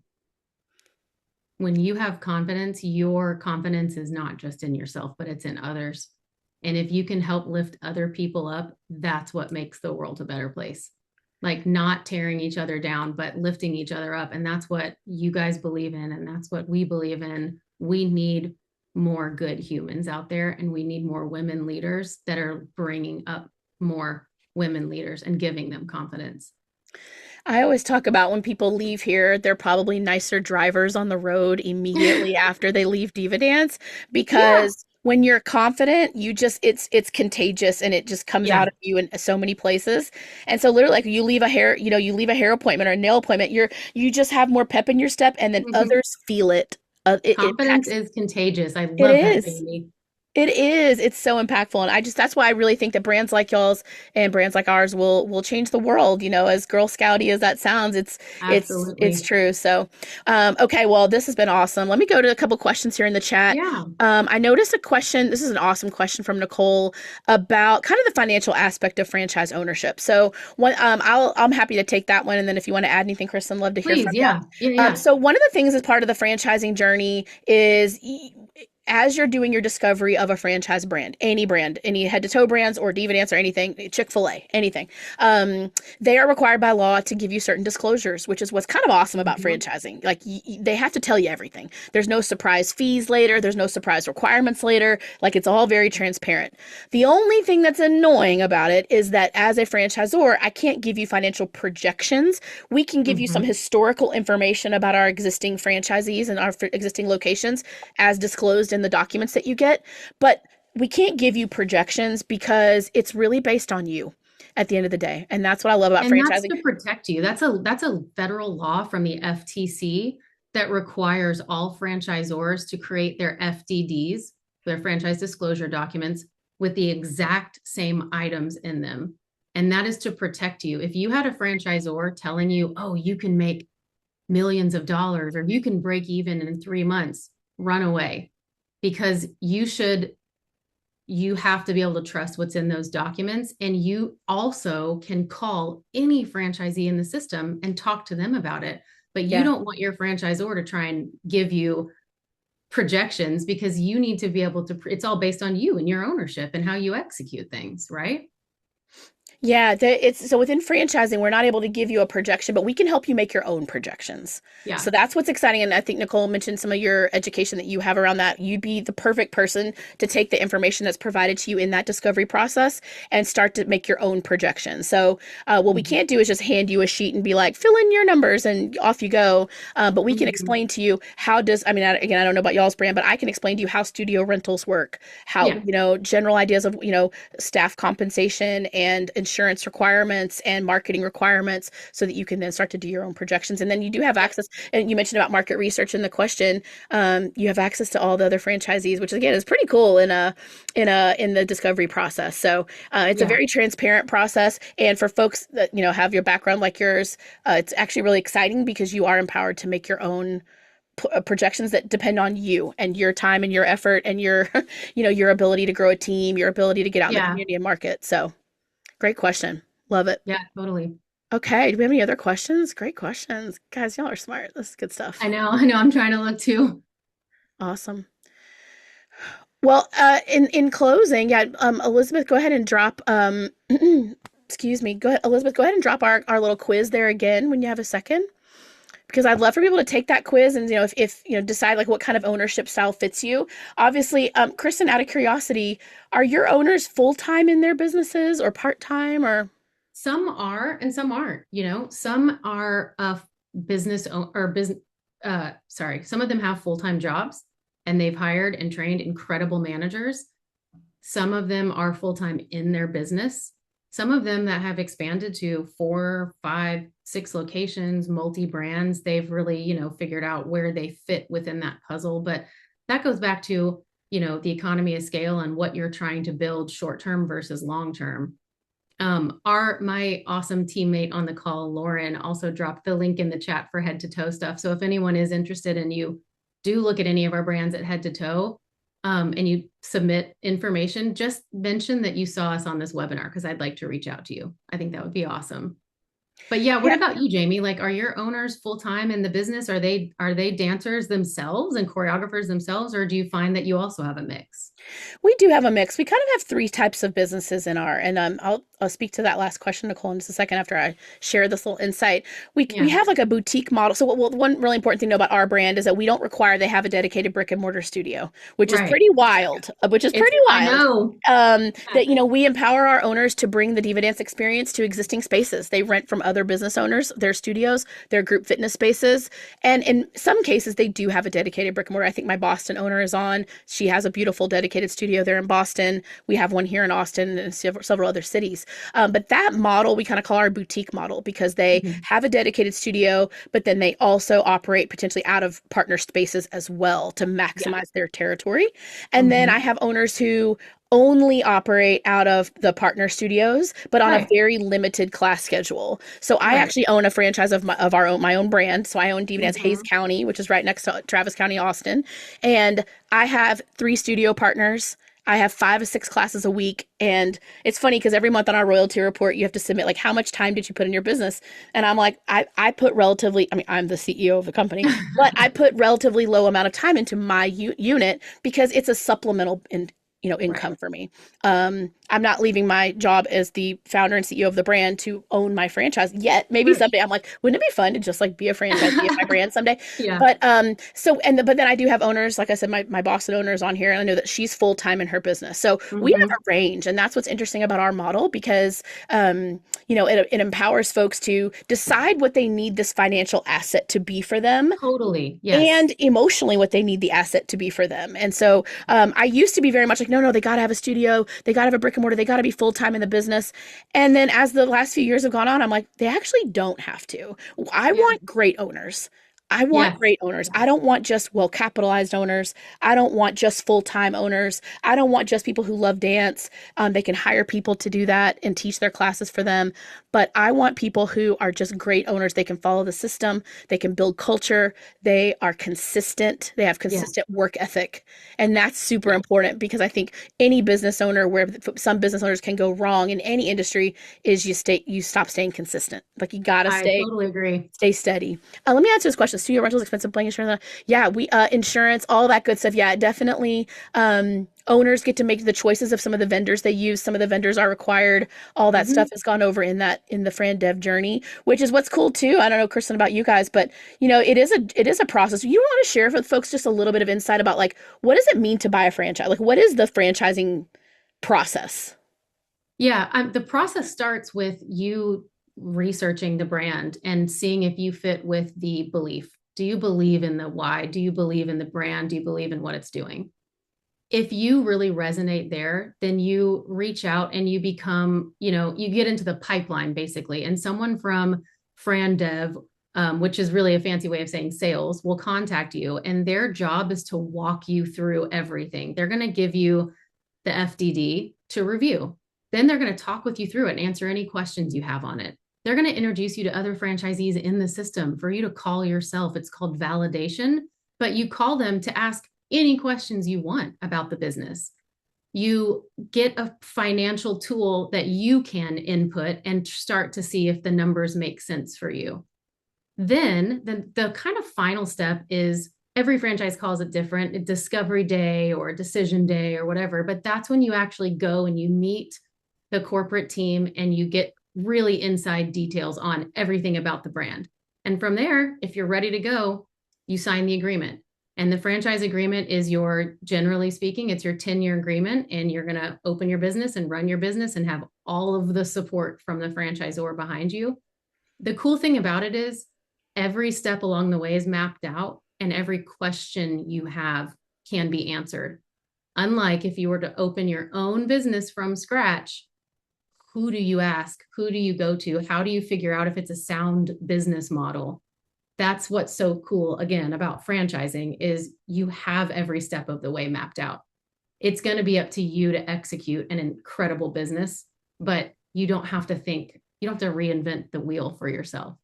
When you have confidence, your confidence is not just in yourself, but it's in others. And if you can help lift other people up, that's what makes the world a better place. Like not tearing each other down, but lifting each other up. And that's what you guys believe in. And that's what we believe in. We need more good humans out there, and we need more women leaders that are bringing up more women leaders and giving them confidence. I always talk about when people leave here, they're probably nicer drivers on the road immediately after they leave Diva Dance, Yeah. because when you're confident, you just it's contagious and it just comes out Yeah. of you in so many places. And so literally, like, you leave a hair appointment or a nail appointment, you just have more pep in your step, and then Mhm. others feel it. It Confidence packs. is contagious. I It love that, is. Jamie. It is. It's so impactful, and that's why I really think that brands like y'all's and brands like ours will change the world. As Girl Scouty as that sounds, it's Absolutely. true. So, okay, well, this has been awesome. Let me go to a couple questions here in the chat. Yeah. I noticed a question. This is an awesome question from Nicole about kind of the financial aspect of franchise ownership. So, I'm happy to take that one, and then if you want to add anything, Kristen, love to hear Please. from you. Yeah. Yeah. Yeah. So one of the things as part of the franchising journey is, as you're doing your discovery of a franchise brand, any head to toe brands or DivaDance or anything, Chick-fil-A, anything, they are required by law to give you certain disclosures, which is what's kind of awesome about Mhm. franchising. Like, they have to tell you everything. There's no surprise fees later. There's no surprise requirements later. Like, it's all very transparent. The only thing that's annoying about it is that as a franchisor, I can't give you financial projections. We can give you some Mhm. historical information about our existing franchisees and our existing locations as disclosed in the documents that you get, but we can't give you projections because it's really based on you at the end of the day. And that's what I love about And that's franchising. to protect you. That's a federal law from the FTC that requires all franchisors to create their FDDs, their franchise disclosure documents, with the exact same items in them. And that is to protect you. If you had a franchisor telling you, oh, you can make millions of dollars or you can break even in 3 months, run away, because you have to be able to trust what's in those documents. And you also can call any franchisee in the system and talk to them about it. But you Yeah. don't want your franchisor to try and give you projections, because you need to be able to, it's all based on you and your ownership and how you execute things, right? Yeah, it's so within franchising, we're not able to give you a projection, but we can help you make your own projections. So Yeah. that's what's exciting. And I think Nicole mentioned some of your education that you have around that. You'd be the perfect person to take the information that's provided to you in that discovery process and start to make your own projections. So what we Mhm. can't do is just hand you a sheet and be like, fill in your numbers and off you go. But we can Mhm. explain to you how does, I mean, again, I don't know about y'all's brand, but I can explain to you how studio rentals work, how, Yeah. general ideas of, staff compensation and insurance insurance requirements and marketing requirements so that you can then start to do your own projections. And then you do have access, and you mentioned about market research in the question. You have access to all the other franchisees, which again is pretty cool in the discovery process. So it's a Yeah. very transparent process. And for folks that, have your background like yours, it's actually really exciting because you are empowered to make your own projections that depend on you and your time and your effort and your your ability to grow a team, your ability to get out in the Yeah. community and market. So great question, love it. Yeah, totally. Okay, do we have any other questions? Great questions, guys. Y'all are smart. This is good stuff. I know. I know. I'm trying to look too. Awesome. Well, in closing, yeah, Elizabeth, go ahead and drop excuse me, go ahead, Elizabeth, go ahead and drop our little quiz there again when you have a second, because I'd love for people to take that quiz and if decide like what kind of ownership style fits you. Obviously, Kristin, out of curiosity, are your owners full time in their businesses or part time or? Some are and some aren't, some are business or business sorry, some of them have full-time jobs and they've hired and trained incredible managers. Some of them are full-time in their business. Some of them that have expanded to 4, 5, 6 locations, multi-brands, they've really, figured out where they fit within that puzzle. But that goes back to, the economy of scale and what you're trying to build short-term versus long-term. My awesome teammate on the call, Lauren, also dropped the link in the chat for head to toe stuff. So if anyone is interested and you do look at any of our brands at head to toe, and you submit information, just mention that you saw us on this webinar because I'd like to reach out to you. I think that would be awesome. But yeah, what about you, Jami? Like, are your owners full time in the business? Are they dancers themselves and choreographers themselves, or do you find that you also have a mix? We do have a mix. We kind of have three types of businesses in our, and I'll speak to that last question, Nicole, in just a second after I share this little insight. We have like a boutique model. So one really important thing to know about our brand is that we don't require they have a dedicated brick and mortar studio, which is pretty wild. I know. That we empower our owners to bring the DivaDance experience to existing spaces. They rent from other business owners, their studios, their group fitness spaces, and in some cases they do have a dedicated brick and mortar. I think my Boston owner is on. She has a beautiful dedicated studio there in Boston. We have one here in Austin and several other cities. But that model we kind of call our boutique model because they have a dedicated studio, but then they also operate potentially out of partner spaces as well to maximize their territory. And then I have owners who only operate out of the partner studios, but on a very limited class schedule. So I actually own a franchise of my own brand. So I own DivaDance Hayes County, which is right next to Travis County, Austin. And I have 3 studio partners. I have 5 or 6 classes a week. And it's funny because every month on our royalty report, you have to submit like, how much time did you put in your business? And I'm like, I put relatively, I mean, I'm the CEO of the company, but I put relatively low amount of time into my unit because it's a supplemental income for me. I'm not leaving my job as the founder and CEO of the brand to own my franchise yet. Maybe someday. I'm like, wouldn't it be fun to just like be a franchisee of my brand someday? But but then I do have owners, like I said, my Boston owner is on here, and I know that she's full time in her business. So we have a range, and that's what's interesting about our model because it empowers folks to decide what they need this financial asset to be for them. Totally. Yes. And emotionally what they need the asset to be for them. And so I used to be very much like, no, they got to have a studio. They got to have a brick and mortar. They got to be full time in the business. And then as the last few years have gone on, I'm like, they actually don't have to. I want great owners. I want great owners. I don't want just well-capitalized owners. I don't want just full-time owners. I don't want just people who love dance. They can hire people to do that and teach their classes for them. But I want people who are just great owners. They can follow the system. They can build culture. They are consistent. They have consistent work ethic. And that's super important because I think any business owner, where some business owners can go wrong in any industry, is you stop staying consistent. Like you got to I totally agree. Stay steady. Let me answer this question. Studio rentals, expensive, blank insurance. Yeah, we insurance, all that good stuff. Yeah, definitely. Owners get to make the choices of some of the vendors they use. Some of the vendors are required. All that stuff has gone over in the Fran Dev journey, which is what's cool too. I don't know, Kristin, about you guys, but it is a process. You want to share with folks just a little bit of insight about like what does it mean to buy a franchise? Like what is the franchising process? Yeah, the process starts with you researching the brand and seeing if you fit with the belief. Do you believe in the why? Do you believe in the brand? Do you believe in what it's doing? if you really resonate there, then you reach out and you become, you get into the pipeline basically. And someone from Fran Dev, which is really a fancy way of saying sales, will contact you. And their job is to walk you through everything. They're going to give you the FDD to review. Then they're going to talk with you through it and answer any questions you have on it. They're going to introduce you to other franchisees in the system for you to call yourself. It's called validation, but you call them to ask any questions you want about the business. You get a financial tool that you can input and start to see if the numbers make sense for you. Then the kind of final step is every franchise calls it different, a discovery day or a decision day or whatever, but that's when you actually go and you meet the corporate team and you get really inside details on everything about the brand. And from there, if you're ready to go, you sign the agreement. And the franchise agreement is generally speaking, it's your 10-year agreement, and you're going to open your business and run your business and have all of the support from the franchisor behind you. The cool thing about it is every step along the way is mapped out and every question you have can be answered. Unlike if you were to open your own business from scratch, who do you ask? Who do you go to? How do you figure out if it's a sound business model? That's what's so cool, again, about franchising is you have every step of the way mapped out. It's going to be up to you to execute an incredible business, but you don't have to reinvent the wheel for yourself.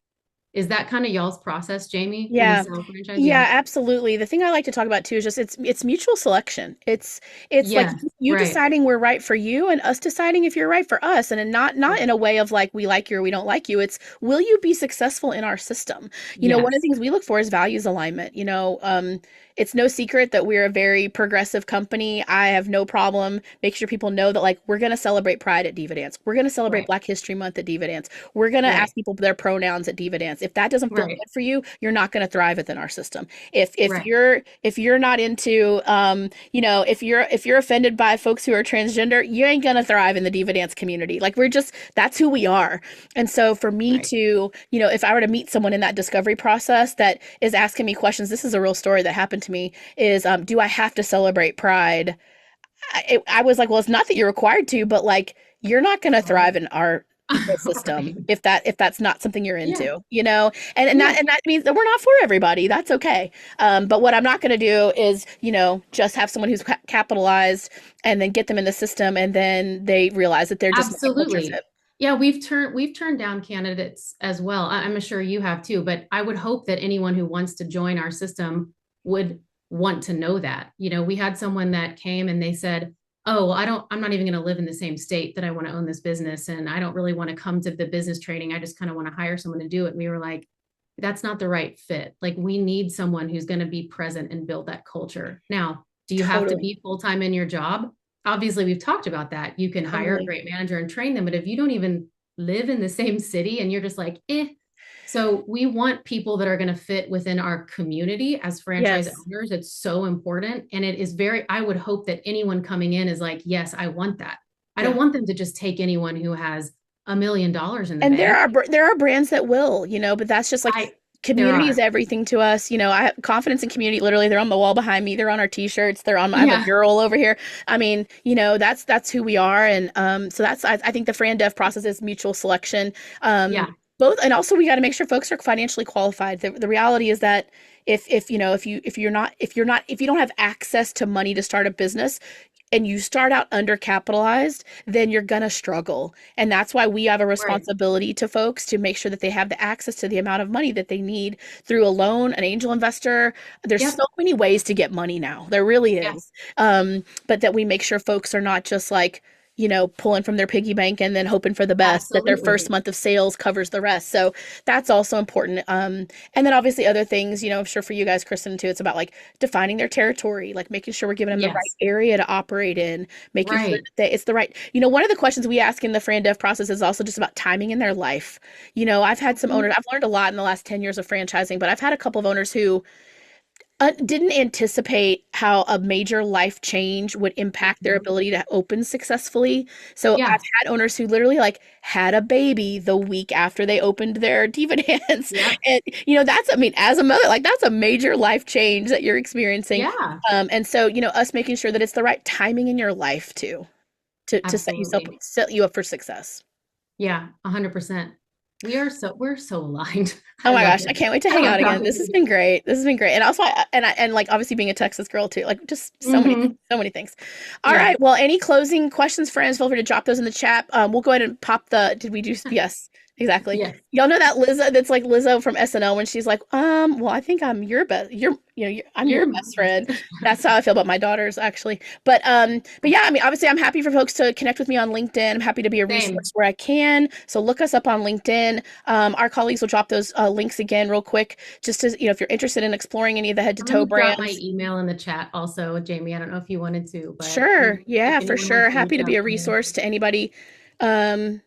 Is that kind of y'all's process, Jami, when you Yeah. sell a franchise? Yeah, Yeah. absolutely. The thing I like to talk about too is just it's mutual selection. It's like Yeah. you Right. deciding we're right for you and us deciding if you're right for us, and not in a way of like we like you or we don't like you. It's will you be successful in our system? One of the Yes. things we look for is values alignment. It's no secret that we're a very progressive company. I have no problem making sure people know that like we're going to celebrate Pride at DivaDance. We're going to celebrate Right. Black History Month at DivaDance. We're going to Right. ask people their pronouns at DivaDance. If that doesn't feel Right. good for you, you're not going to thrive within our system. If Right. you're not into if you're offended by folks who are transgender, you ain't going to thrive in the DivaDance community. Like we're just that's who we are. And so for me Right. to, if I were to meet someone in that discovery process that is asking me questions, this is a real story that happened to me is do I have to celebrate Pride? I was like, well, it's not that you're required to, but like you're not going to Right. thrive in our ecosystem Right. if that's not something you're Yeah. into, and Yeah. that means that we're not for everybody. That's okay. But what I'm not going to do is just have someone who's capitalized and then get them in the system and then they realize that they're just not a culture Absolutely. fit. Yeah, we've turned down candidates as well. I'm sure you have too, but I would hope that anyone who wants to join our system would want to know that. We had someone that came and they said, "Oh, I'm not even going to live in the same state that I want to own this business and I don't really want to come to the business training. I just kind of want to hire someone to do it." And we were like, that's not the right fit. Like we need someone who's going to be present and build that culture. Now, do you have to Totally. be full-time in your job? Obviously, we've talked about that. You can hire a Totally. great manager and train them, but if you don't even live in the same city and you're just like, eh. So we want people that are going to fit within our community as franchise Yes. owners. It's so important. And it is I would hope that anyone coming in is like, yes, I want that. I don't Yeah. want them to just take anyone who has $1 million in the And bank. there are brands that will, but that's just like There community is are. everything to us. I have confidence in community. Literally, they're on the wall behind me. They're on our t-shirts. I have a Yeah. mural over here. I mean, that's who we are. And so I think the Fran Dev process is mutual selection. Um, Yeah. both, and also we got to make sure folks are financially qualified. The reality is that if you don't have access to money to start a business, and you start out undercapitalized, then you're going to struggle. And that's why we have a Right. responsibility to folks to make sure that they have the access to the amount of money that they need through a loan, an angel investor. There's so Yep. many ways to get money now. There really Yeah. is. But that we make sure folks are not just like, pulling from their piggy bank and then hoping for the best, that their first Absolutely. month of sales covers the rest. So that's also important. And then obviously other things, I'm sure for you guys, Kristen, too, it's about like defining their territory, like making sure we're giving them the right Yes. area to operate in, making sure Right. that it's the right, one of the questions we ask in the Fran Dev process is also just about timing in their life. I've had some Mhm. owners, I've learned a lot in the last 10 years of franchising, but I've had a couple of owners who didn't anticipate how a major life change would impact their Mhm. ability to open successfully. So I've Yeah. had owners who literally like had a baby the week after they opened their DivaDance. Yep. And that's, I mean, as a mother, like that's a major life change that you're experiencing. Yeah. And so, us making sure that it's the right timing in your life too, to Absolutely. set you up for success. Yeah. 100%. We're so aligned. I Oh my love gosh, I it. can't wait to I hang love out again. talking This to has you. been great. This has been great. And also and like obviously being a Texas girl too. Like just Hmm. so many things. All Yeah. right. Well, any closing questions, friends, feel free to drop those in the chat. We'll go ahead and pop the did we do yes, exactly. Yes. Y'all know that Lizzo that's like Lizzo from SNL when she's like, well, I think I'm your best I'm your You're best friend. That's how I feel about my daughters actually. But yeah, I mean obviously I'm happy for folks to connect with me on LinkedIn. I'm happy to be a resource same. where I can. So look us up on LinkedIn. Our colleagues will drop those links again real quick, just to, if you're interested in exploring any of the head to I'm toe gonna drop my brands. email in the chat also, Jamie. I don't know if you wanted to, but Sure. if Yeah, for anyone sure. wants to Happy reach to be out a to me. resource to anybody. Um,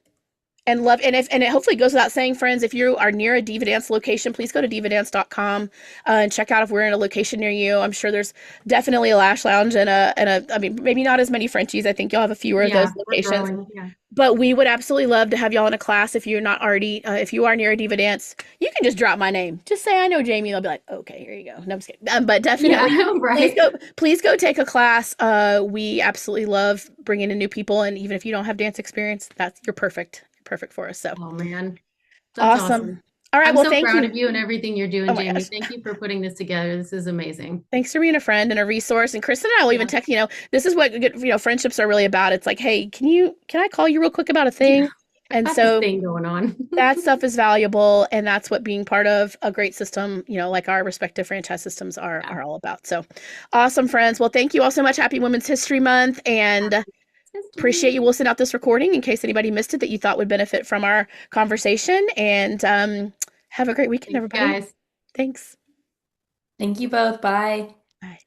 and love and it hopefully goes without saying, friends, if you are near a Diva Dance location, please go to divadance.com and check out if we're in a location near you. I'm sure there's definitely a Lash Lounge and I mean maybe not as many Frenchies. I think you'll have a fewer of those Yeah, we're locations. growing. Yeah. But we would absolutely love to have y'all in a class if you're not already, if you are near a Diva Dance, you can just drop my name. Just say I know Jamie. They'll be like, okay, here you go. No, I'm just kidding. But Yeah, definitely, right. please go take a class. We absolutely love bringing in new people, and even if you don't have dance experience, you're perfect. You're perfect for us. So Oh man, that's awesome. awesome. All right. I'm Well, so thank proud you. of you and everything you're doing, Oh my Jamie. gosh. Thank you for putting this together. This is amazing. Thanks for being a friend and a resource. And Kristen and I will even Yeah. text, this is what good, friendships are really about. It's like, hey, can I call you real quick about a Yeah. thing? I've And got this so thing going on. that stuff is valuable, and that's what being part of a great system, like our respective franchise systems Yeah. are all about. So awesome, friends. Well, thank you all so much. Happy Women's History Month, and Happy appreciate history. you. We'll send out this recording in case anybody missed it that you thought would benefit from our conversation. And have a great weekend, Thanks, everybody. guys. Thanks. Thank you both. Bye. Bye.